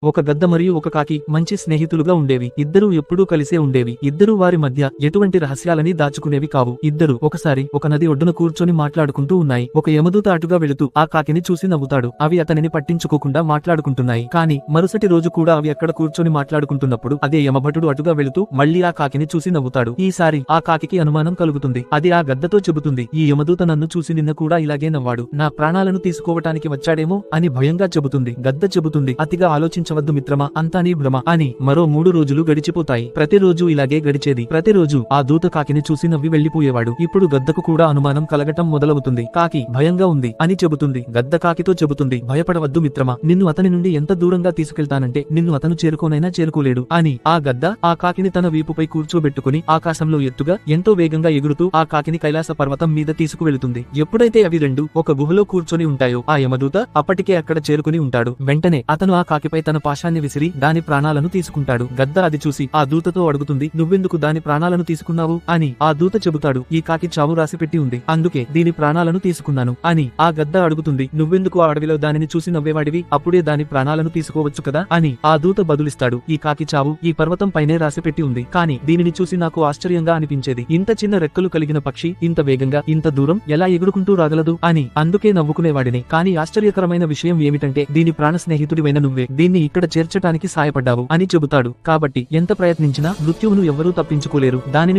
ఒక గద్ద మరియు ఒక కాకి మంచి స్నేహితులుగా ఉండేవి. ఇద్దరూ ఎప్పుడూ కలిసే ఉండేవి. ఇద్దరూ వారి మధ్య ఎటువంటి రహస్యాలని దాచుకునేవి కావు. ఇద్దరు ఒకసారి ఒక నది ఒడ్డున కూర్చొని మాట్లాడుకుంటూ ఉన్నాయి. ఒక యమదూత అటుగా వెళుతూ ఆ కాకిని చూసి నవ్వుతాడు. అవి అతనిని పట్టించుకోకుండా మాట్లాడుకుంటున్నాయి. కానీ మరుసటి రోజు కూడా అవి అక్కడ కూర్చొని మాట్లాడుకుంటున్నప్పుడు అదే యమభటుడు అటుగా వెళుతూ మళ్లీ ఆ కాకిని చూసి నవ్వుతాడు. ఈసారి ఆ కాకికి అనుమానం కలుగుతుంది. అది ఆ గద్దతో చెబుతుంది, ఈ యమదూత నన్ను చూసి నిన్న కూడా ఇలాగే నవ్వాడు, నా ప్రాణాలను తీసుకోవటానికి వచ్చాడేమో అని భయంగా చెబుతుంది. గద్ద చెబుతుంది, అతిగా ఆలోచించవద్దు మిత్రమా, అంతా నీ భ్రమ అని. మరో 3 రోజులు గడిచిపోతాయి. ప్రతిరోజు ఇలాగే గడిచేది. ప్రతిరోజు ఆ దూత కాకిని చూసి నవ్వి వెళ్లిపోయేవాడు. ఇప్పుడు గద్దకు కూడా అనుమానం కలగటం మొదలవుతుంది. కాకి భయంగా ఉంది అని చెబుతుంది. గద్ద కాకితో చెబుతుంది, భయపడవద్దు మిత్రమా, నిన్ను అతని నుండి ఎంత దూరంగా తీసుకెళ్తానంటే నిన్ను అతను చేరుకోనైనా చేరుకోలేడు అని. ఆ గద్ద ఆ కాకిని తన వీపుపై కూర్చోబెట్టుకుని ఆకాశంలో ఎత్తుగా ఎంతో వేగంగా ఎగురుతూ ఆ కాకిని కైలాస పర్వతం మీద తీసుకువెళుతుంది. ఎప్పుడైతే అవి రెండు ఒక గుహలో కూర్చొని ఉంటాయో ఆ యమదూత అప్పటికే అక్కడ చేరుకుని ఉంటాడు. వెంటనే అతను ఆ కాకిపై తన పాశాన్ని విసిరి దాని ప్రాణాలను తీసుకుంటాడు. గద్ద అది చూసి ఆ దూతతో అడుగుతుంది, నువ్వెందుకు దాని ప్రాణాలను తీసుకున్నావు అని. ఆ దూత చెబుతాడు, ఈ కాకి చావు రాసిపెట్టి ఉంది, అందుకే దీని ప్రాణాలను తీసుకున్నాను అని. ఆ గద్ద అడుగుతుంది, నువ్వెందుకు ఆ అడవిలో దానిని చూసి నవ్వేవాడివి, అప్పుడే దాని ప్రాణాలను తీసుకోవచ్చు కదా అని. ఆ దూత బదులిస్తాడు, ఈ కాకి చావు ఈ పర్వతం పైనే రాసిపెట్టి ఉంది, కానీ దీనిని చూసి నాకు ఆశ్చర్యంగా అనిపించేది. ఇంత చిన్న రెక్కలు కలిగిన పక్షి ఇంత వేగంగా ఇంత దూరం ఎలా ఎగురుకుంటూ రాగలదు అని. అందుకే నవ్వుకునేవాడిని. కానీ ఆశ్చర్యకరమైన విషయం ఏమిటంటే దీని ప్రాణ స్నేహితుడివైన నువ్వే దీన్ని ఇక్కడ చేర్చటానికి సాయపడ్డావు అని చెబుతాడు. కాబట్టి ఎంత ప్రయత్నించినా మృత్యువును ఎవ్వరూ తప్పించుకోలేరు. దానిని